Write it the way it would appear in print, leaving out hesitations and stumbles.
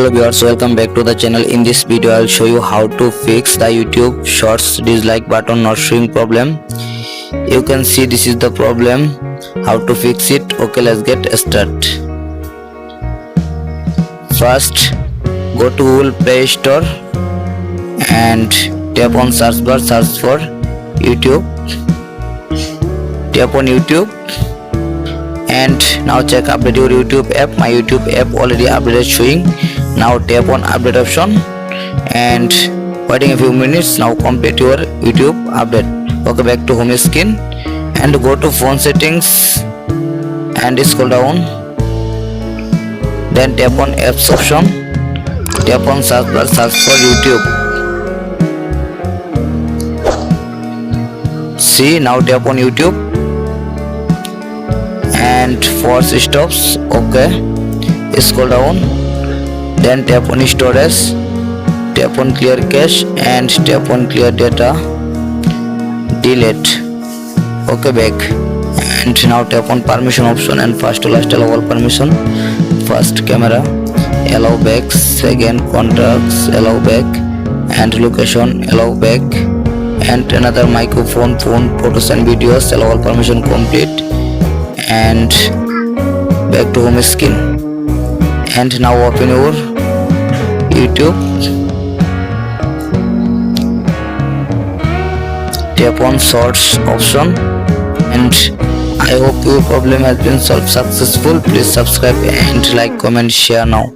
Hello viewers, welcome back to the channel. In this video I'll show you how to fix the YouTube shorts dislike button not showing problem. You can see this is the problem. How to fix it? Okay, let's get started. First, go to Google Play Store and tap on search bar, search for YouTube. Tap on YouTube and now check update your YouTube app. My YouTube app already updated showing. Now tap on update option and waiting a few minutes. Now complete your YouTube update. Okay, back to home screen and go to phone settings and scroll down, then tap on apps option, tap on search bar, search for YouTube. See, now tap on YouTube and force stops. Okay, scroll down, then tap on storage, tap on clear cache and tap on clear data, delete. Okay, back and now tap on permission option and first to last allow all permission. First camera allow back, second contacts allow back and location allow back and another microphone, phone, photos and videos allow all permission complete and back to home screen. And now open your YouTube, tap on shorts option and I hope your problem has been solved successful. Please subscribe and like, comment, share now.